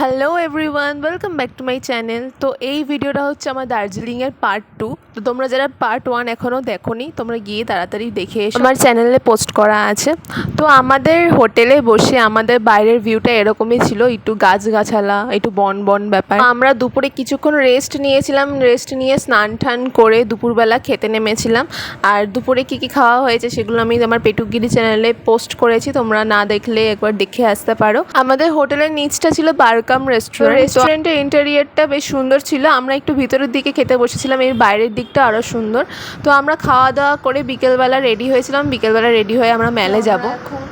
Hello everyone, welcome back to my channel. তো এই ভিডিওটা হচ্ছে আমার দার্জিলিংয়ের পার্ট 2। তো তোমরা যারা পার্ট 1 এখনও দেখোনি, তোমরা গিয়ে তাড়াতাড়ি দেখে এসো, আমার চ্যানেলে পোস্ট করা আছে। তো আমাদের হোটেলে বসে আমাদের বাইরের ভিউটা এরকমই ছিল, একটু গাছগাছালা, একটু বন বন ব্যাপার। আমরা দুপুরে কিছুক্ষণ রেস্ট নিয়েছিলাম, রেস্ট নিয়ে স্নান টান করে দুপুরবেলা খেতে নেমেছিলাম। আর দুপুরে কী কী খাওয়া হয়েছে সেগুলো আমি আমার পেটুকগিরি চ্যানেলে পোস্ট করেছি, তোমরা না দেখলে একবার দেখে আসতে পারো। আমাদের হোটেলের নিচটা ছিল বারকাম রেস্টুরেন্টের ইন্টেরিয়রটা বেশ সুন্দর ছিল। আমরা একটু ভিতরের দিকে খেতে বসেছিলাম, এর বাইরের দিকটা আরও সুন্দর। তো আমরা খাওয়া দাওয়া করে বিকেলবেলা রেডি হয়েছিলাম। বিকেলবেলা রেডি হয়ে আমরা মেলে যাব। এখন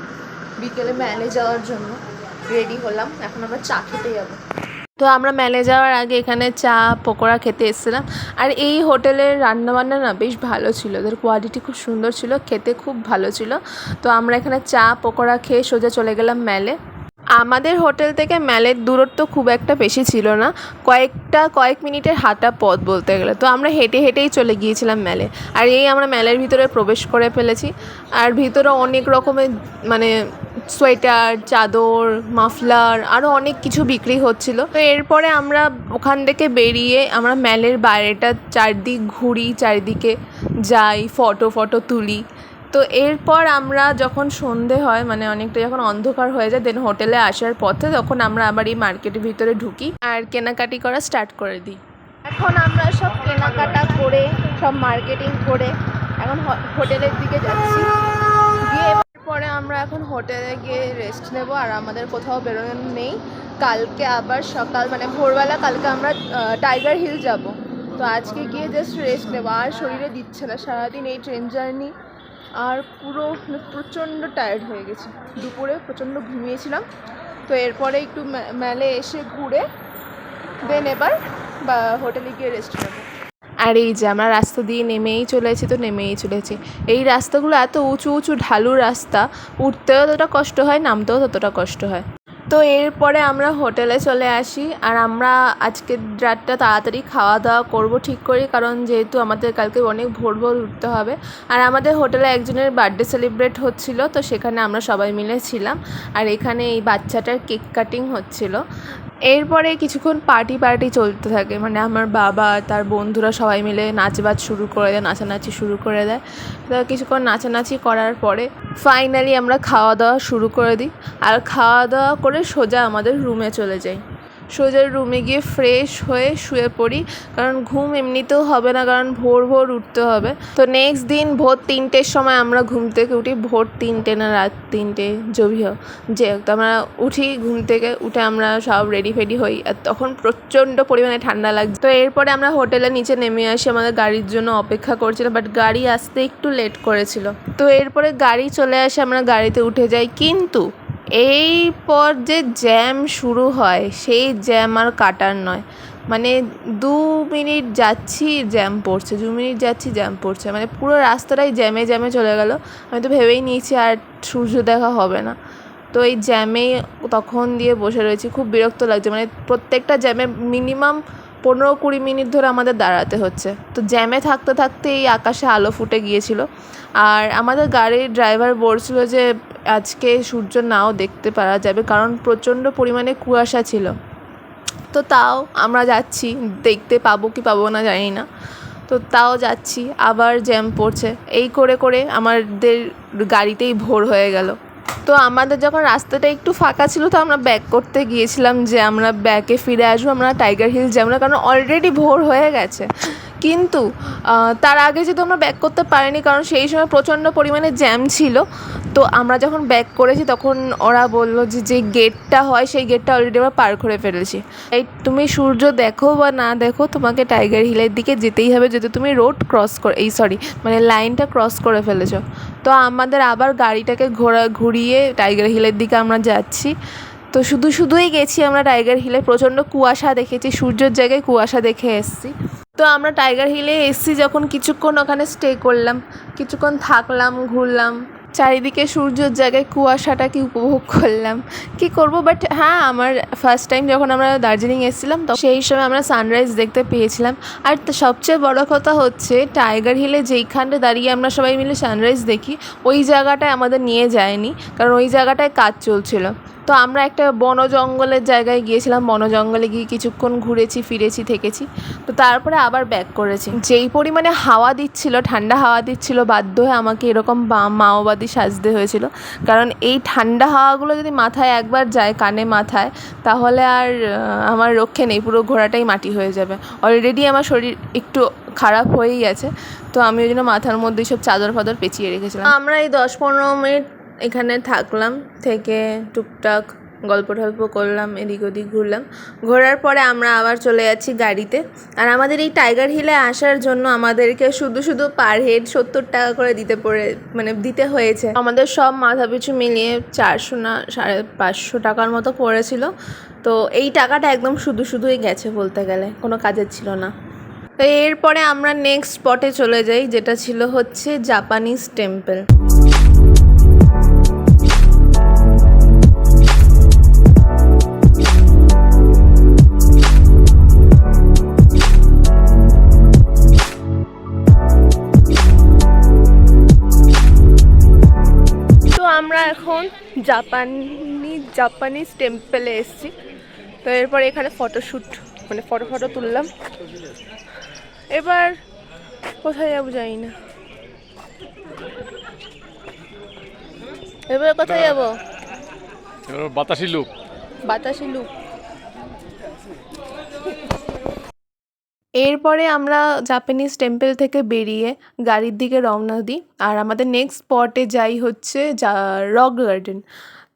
বিকেলে মেলে যাওয়ার জন্য রেডি হলাম, এখন আমরা চা খেতে যাব। তো আমরা মেলে যাওয়ার আগে এখানে চা পকোড়া খেতে এসেছিলাম। আর এই হোটেলের রান্নাবান্না না বেশ ভালো ছিল, ওদের কোয়ালিটি খুব সুন্দর ছিল, খেতে খুব ভালো ছিল। তো আমরা এখানে চা পকোড়া খেয়ে সোজা চলে গেলাম মেলে। আমাদের হোটেল থেকে মেলের দূরত্ব খুব একটা বেশি ছিল না, কয়েক মিনিটের হাঁটা পথ বলতে গেলে। তো আমরা হেঁটে হেঁটেই চলে গিয়েছিলাম মেলে। আর এই আমরা মেলের ভিতরে প্রবেশ করে ফেলেছি। আর ভিতরে অনেক রকমের মানে সোয়েটার, চাদর, মাফলার, আরও অনেক কিছু বিক্রি হচ্ছিল। তো এরপরে আমরা ওখান থেকে বেরিয়ে আমরা মেলের বাইরেটা চারদিক ঘুরি, চারিদিকে যাই, ফটো তুলি। তো এরপর আমরা যখন সন্ধে হয়, মানে অনেকটা যখন অন্ধকার হয়ে যায়, দেন হোটেলে আসার পথে তখন আমরা আবার এই মার্কেটের ভিতরে ঢুকি আর কেনাকাটি করা স্টার্ট করে দিই। এখন আমরা সব কেনাকাটা করে, সব মার্কেটিং করে এখন হোটেলের দিকে যাচ্ছি। গিয়ে পরে আমরা এখন হোটেলে গিয়ে রেস্ট নেব। আর আমাদের কোথাও বেরোনো নেই, কালকে আবার সকাল মানে ভোরবেলা কালকে আমরা টাইগার হিল যাব। তো আজকে গিয়ে জাস্ট রেস্ট নেবো, আর শরীরে দিচ্ছে না, সারাদিন এই ট্রেন জার্নি, আর পুরো প্রচণ্ড টায়ার্ড হয়ে গেছি। দুপুরে প্রচণ্ড ঘুমিয়েছিলাম। তো এরপরে একটু মেলে এসে ঘুরে দেন এবার হোটেলে গিয়ে রেস্ট নেব। আর এই যে আমরা রাস্তা দিয়ে নেমেই চলেছি। এই রাস্তাগুলো এত উঁচু উঁচু ঢালু রাস্তা, উঠতেও ততটা কষ্ট হয়, নামতেও ততটা কষ্ট হয়। তো এরপরে আমরা হোটেলে চলে আসি। আর আমরা আজকের রাতটা তাড়াতাড়ি খাওয়া দাওয়া করব ঠিক করি, কারণ যেহেতু আমাদের কালকে অনেক ভোর উঠতে হবে। আর আমাদের হোটেলে একজনের বার্থডে সেলিব্রেট হচ্ছিল, তো সেখানে আমরা সবাই মিলে ছিলাম। আর এখানে এই বাচ্চাটার কেক কাটিং হচ্ছিল। এরপরে কিছুক্ষণ পার্টি চলতে থাকে, মানে আমার বাবা তার বন্ধুরা সবাই মিলে নাচবাজ শুরু করে দেয়, নাচানাচি শুরু করে দেয়। তো কিছুক্ষণ নাচানাচি করার পরে ফাইনালি আমরা খাওয়া দাওয়া শুরু করে দিই। আর খাওয়া দাওয়া করে সোজা আমাদের রুমে চলে যাই। সোজা রুমে গিয়ে ফ্রেশ হয়ে শুয়ে পড়ি, কারণ ঘুম এমনিতেও হবে না, কারণ ভোর উঠতে হবে। তো নেক্সট দিন ভোর 3টের সময় আমরা ঘুম থেকে উঠি। ভোর 3টে না রাত 3টে জবি হোক, যে তো আমরা উঠি, ঘুম থেকে উঠে আমরা সব রেডি ফেডি হই। আর তখন প্রচণ্ড পরিমাণে ঠান্ডা লাগছে। তো এরপরে আমরা হোটেলে নিচে নেমে আসি, আমাদের গাড়ির জন্য অপেক্ষা করছিলাম, বাট গাড়ি আসতে একটু লেট করেছিল। তো এরপরে গাড়ি চলে আসে, আমরা গাড়িতে উঠে যাই। কিন্তু এই পর যে জ্যাম শুরু হয়, সেই জ্যাম আর কাটার নয়। মানে 2 মিনিট যাচ্ছি জ্যাম পড়ছে, 2 মিনিট যাচ্ছি জ্যাম পড়ছে, মানে পুরো রাস্তাটাই জ্যামে চলে গেল। আমি তো ভেবেই নিয়েছি আর সূর্য দেখা হবে না। তো এই জ্যামেই তখন দিয়ে বসে রয়েছি, খুব বিরক্ত লাগছে। মানে প্রত্যেকটা জ্যামে মিনিমাম 15-20 মিনিট ধরে আমাদের দাঁড়াতে হচ্ছে। তো জ্যামে থাকতে এই আকাশে আলো ফুটে গিয়েছিল। আর আমাদের গাড়ির ড্রাইভার বলছিল যে আজকে সূর্য নাও দেখতে পারা যাবে, কারণ প্রচণ্ড পরিমাণে কুয়াশা ছিল। তো তাও আমরা যাচ্ছি, দেখতে পাবো কি পাবো না জানি না। তো তাও যাচ্ছি, আবার জ্যাম পড়ছে। এই করে আমাদের গাড়িতেই ভোর হয়ে গেল। তো আমাদের যখন রাস্তাটা একটু ফাঁকা ছিল, তো আমরা ব্যাক করতে গিয়েছিলাম যে আমরা ব্যাকে ফিরে আসবো, আমরা টাইগার হিল যাবো না, কারণ অলরেডি ভোর হয়ে গেছে। কিন্তু তার আগে যেহেতু আমরা ব্যাক করতে পারিনি, কারণ সেই সময় প্রচণ্ড পরিমাণে জ্যাম ছিল। তো আমরা যখন ব্যাক করেছি তখন ওরা বললো যে গেটটা হয়, সেই গেটটা অলরেডি আমরা পার করে ফেলেছি। এই তুমি সূর্য দেখো বা না দেখো, তোমাকে টাইগার হিলের দিকে যেতেই হবে, যদি তুমি রোড ক্রস করে মানে লাইনটা ক্রস করে ফেলেছো। তো আমাদের আবার গাড়িটাকে ঘুরিয়ে টাইগার হিলের দিকে আমরা যাচ্ছি। তো শুধুই গেছি আমরা টাইগার হিলে, প্রচণ্ড কুয়াশা দেখেছি, সূর্যের জায়গায় কুয়াশা দেখে এসেছি। তো আমরা টাইগার হিলে এসেছি যখন, কিছুক্ষণ ওখানে স্টে করলাম, কিছুক্ষণ থাকলাম, ঘুরলাম, চারিদিকে সূর্যের জায়গায় কুয়াশাটাকে উপভোগ করলাম। কি করব, বাট হ্যাঁ, আমার ফার্স্ট টাইম যখন আমরা দার্জিলিং এসেছিলাম তো সেই সময় আমরা সানরাইজ দেখতে পেয়েছিলাম। আর সবচেয়ে বড় কথা হচ্ছে টাইগার হিলে যেইখানটা দাঁড়িয়ে আমরা সবাই মিলে সানরাইজ দেখি, ওই জায়গাটায় আমাদের নিয়ে যায়নি, কারণ ওই জায়গাটায় কাজ চলছিল। তো আমরা একটা বন জঙ্গলের জায়গায় গিয়েছিলাম, বন জঙ্গলে গিয়ে কিছুক্ষণ ঘুরেছি ফিরেছি থেকেছি। তো তারপরে আবার ব্যাক করেছি। যেই পরিমাণে হাওয়া দিচ্ছিল, ঠান্ডা হাওয়া দিচ্ছিল, বাধ্য হয়ে আমাকে এরকম মাওবাদী সাজতে হয়েছিল। কারণ এই ঠান্ডা হাওয়াগুলো যদি মাথায় একবার যায়, কানে মাথায়, তাহলে আর আমার রক্ষে নেই, পুরো ঘোড়াটাই মাটি হয়ে যাবে। অলরেডি আমার শরীর একটু খারাপ হয়েই আছে, তো আমি ওই জন্য মাথার মধ্যে সব চাদর ফাদর পেঁচিয়ে রেখেছিলাম। আমরা এই 10-15 মিনিট এখানে থাকলাম, থেকে টুকটাক গল্প টল্প করলাম, এদিক ওদিক ঘুরলাম। ঘোরার পরে আমরা আবার চলে যাচ্ছি গাড়িতে। আর আমাদের এই টাইগার হিলে আসার জন্য আমাদেরকে শুধু পার হেড 70 টাকা করে দিতে হয়েছে। আমাদের সব মাথাপিছু মিলিয়ে 400 না 550 টাকার মতো পড়েছিল। তো এই টাকাটা একদম শুধুই গেছে বলতে গেলে, কোনো কাজের ছিল না। তো এরপরে আমরা নেক্সট স্পটে চলে যাই, যেটা ছিল হচ্ছে জাপানিজ টেম্পল। আমরা এখন জাপানিজ টেম্পলে এসেছি। তো এরপর এখানে ফটোশ্যুট ফটো তুললাম। এবার কোথায় যাবো জানি না, এবার কোথায় যাবো? বাতাসি লুপ। এরপরে আমরা জাপানিজ টেম্পল থেকে বেরিয়ে গাড়ির দিকে রওনা দিই। আর আমাদের নেক্সট স্পটে যাই হচ্ছে রক গার্ডেন।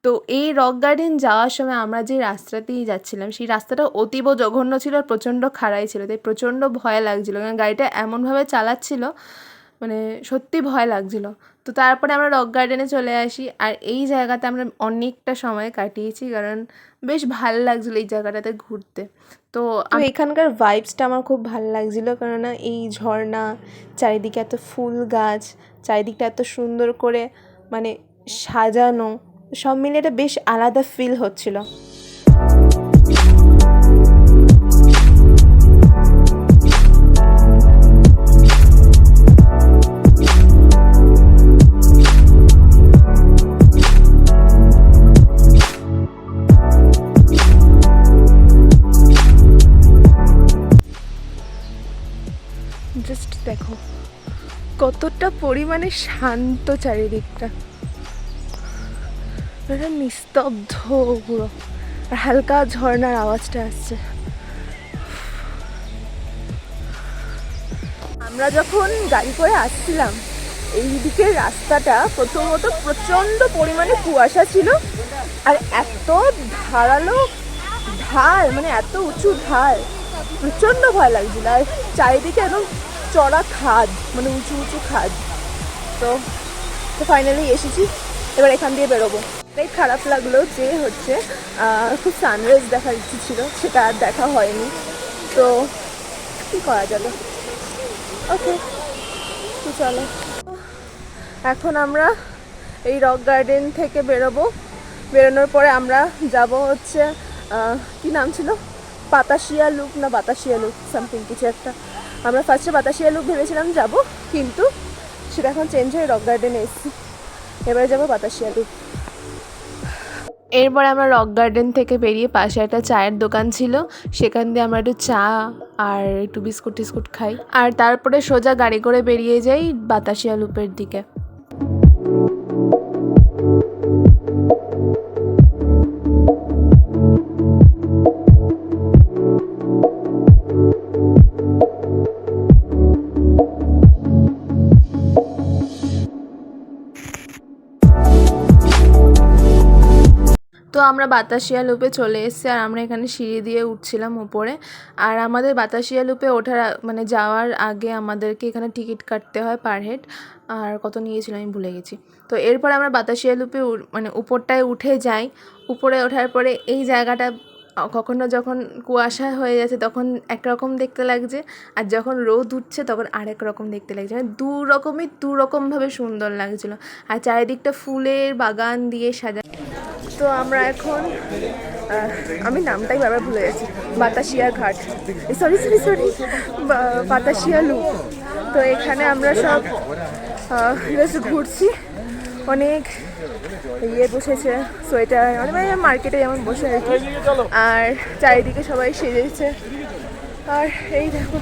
তো এই রক গার্ডেন যাওয়ার সময় আমরা যে রাস্তাতেই যাচ্ছিলাম, সেই রাস্তাটা অতীব জঘন্য ছিল আর প্রচণ্ড খাড়াই ছিল, তাই প্রচণ্ড ভয় লাগছিলো। কারণ গাড়িটা এমনভাবে চালাচ্ছিল, সত্যি ভয় লাগছিলো। তো তারপরে আমরা রক গার্ডেনে চলে আসি। আর এই জায়গাতে আমরা অনেকটা সময় কাটিয়েছি, কারণ বেশ ভাল লাগছিলো এই জায়গাটাতে ঘুরতে। তো এখানকার ভাইবসটা আমার খুব ভালো লাগছিলো, কেননা এই ঝর্ণা, চারিদিকে এত ফুল গাছ, চারিদিকটা এত সুন্দর করে সাজানো, সব মিলে এটা বেশ আলাদা ফিল হচ্ছিল। জাস্ট দেখো কতটা পরিমাণে শান্ত চারিদিকটা, এটা নিস্তব্ধ পুরো, আর হালকা ঝর্ণার আওয়াজটা আসছে। আমরা যখন গাড়ি করে আসছিলাম, এই দিকের রাস্তাটা প্রথমত প্রচণ্ড পরিমাণে কুয়াশা ছিল, আর এত ধারালো ঢাল, এত উঁচু ঢাল, প্রচণ্ড ভয় লাগছিল। আর চারিদিকে একদম চড়া খাদ, উঁচু খাদ। তো ফাইনালি এসেছি, এবার এখান দিয়ে বেরোবো। তাই খারাপ লাগলো যে খুব সানরাইজ দেখার ইচ্ছে ছিল, সেটা আর দেখা হয়নি। তো কী করা যাবে, ওকে, তো চলো। এখন আমরা এই রক গার্ডেন থেকে বেরোনোর পরে আমরা যাব কি নাম ছিল, বাতাসিয়া লুপ সামথিং কিছু একটা। আমরা ফার্স্টে বাতাসিয়া লুপ ভেবেছিলাম যাব, কিন্তু সেটা এখন চেঞ্জ হয়ে রক গার্ডেনে এসেছি। এবারে যাবো বাতাসিয়া লুপ। এরপরে আমরা রক গার্ডেন থেকে বেরিয়ে পাশে একটা চায়ের দোকান ছিল, সেখান দিয়ে আমরা একটু চা আর একটু বিস্কুট খাই। আর তারপরে সোজা গাড়ি করে বেরিয়ে যাই বাতাসিয়া লুপের দিকে। তো আমরা বাতাসিয়া লুপে চলে এসেছি, আর আমরা এখানে সিঁড়ি দিয়ে উঠছিলাম উপরে। আর আমাদের বাতাসিয়া লুপে ওঠার যাওয়ার আগে আমাদেরকে এখানে টিকিট কাটতে হয় পার হেড, আর কত নিয়েছিল আমি ভুলে গেছি। তো এরপর আমরা বাতাসিয়া লুপে উপরটায় উঠে যাই। উপরে ওঠার পরে এই জায়গাটা কখনো যখন কুয়াশা হয়ে যাচ্ছে তখন একরকম দেখতে লাগছে, আর যখন রোদ উঠছে তখন আরেক রকম দেখতে লাগছে, দু রকমভাবে সুন্দর লাগছিলো। আর চারিদিকটা ফুলের বাগান দিয়ে সাজা। তো আমরা এখন, আমি নামটাই বারবার ভুলে যাচ্ছি, বাতাসিয়া ঘাট, সরি বাতাসিয়া লুপ। তো এখানে আমরা সব ঘুরছি, অনেক ইয়ে বসেছে সোয়েটার, মানে মার্কেটে যেমন বসে আর কি। আর চারিদিকে সবাই সেজেছে। আর এই দেখো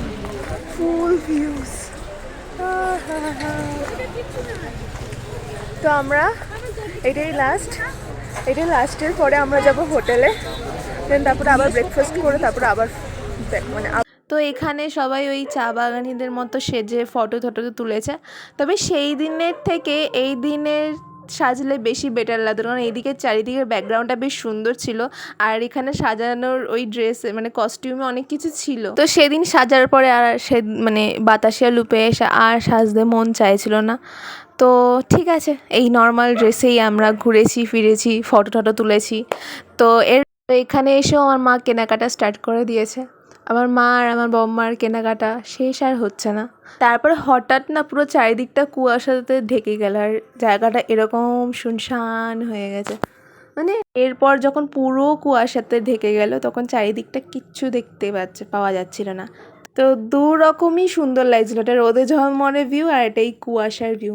ফুল ভিউজ। তো আমরা এটাই লাস্টের পরে আমরা যাব হোটেলে, দেন তারপরে আবার ব্রেকফাস্ট করে তারপরে আবার মানে। তো এখানে সবাই ওই চা বাগানিদের মতো সেজে ফটো তুলেছে। তবে সেই দিনের থেকে এই দিনের সাজলে বেশি বেটার লাগতো, কারণ এইদিকে চারিদিকের ব্যাকগ্রাউন্ডটা বেশ সুন্দর ছিল। আর এখানে সাজানোর ওই ড্রেসে মানে কস্টিউমে অনেক কিছু ছিল। তো সেদিন সাজার পরে আর মানে বাতাসিয়া লুপে এসে আর সাজতে মন চাইছিল না। তো ঠিক আছে, এই নর্মাল ড্রেসেই আমরা ঘুরেছি ফিরেছি, ফটো তুলেছি। তো এখানে এসেও আমার মা কেনাকাটা স্টার্ট করে দিয়েছে। আমার মা আর আমার বম্মার কেনাকাটা শেষ আর হচ্ছে না। তারপরে হঠাৎ না পুরো চারিদিকটা কুয়াশাতে ঢেকে গেল, আর জায়গাটা এরকম শুনশান হয়ে গেছে। মানে এরপর যখন পুরো কুয়াশাতে ঢেকে গেল তখন চারিদিকটা কিচ্ছু দেখতে পাওয়া যাচ্ছিল না। তো দু রকমই সুন্দর লাগছিল, এটা রোদে ঝলমলে ভিউ আর এটাই কুয়াশার ভিউ,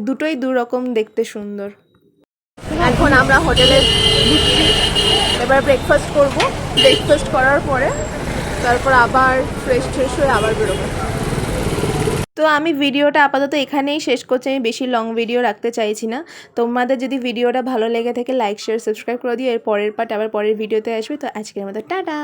দুটোই দু রকম দেখতে সুন্দর। এখন আমরা হোটেলে ঢুকছি, এবার ব্রেকফাস্ট করব। ব্রেকফাস্ট করার পরে তারপর আবার ফ্রেশ হয়ে আবার বেরোবো। তো আমি ভিডিওটা আপাতত এখানেই শেষ করছি, আমি বেশি লং ভিডিও রাখতে চাইছি না। তোমাদের যদি ভিডিওটা ভালো লেগে থাকে লাইক শেয়ার সাবস্ক্রাইব করে দিও। এর পরের পার্ট আবার পরের ভিডিওতে আসবে। তো আজকের মতো টাটা।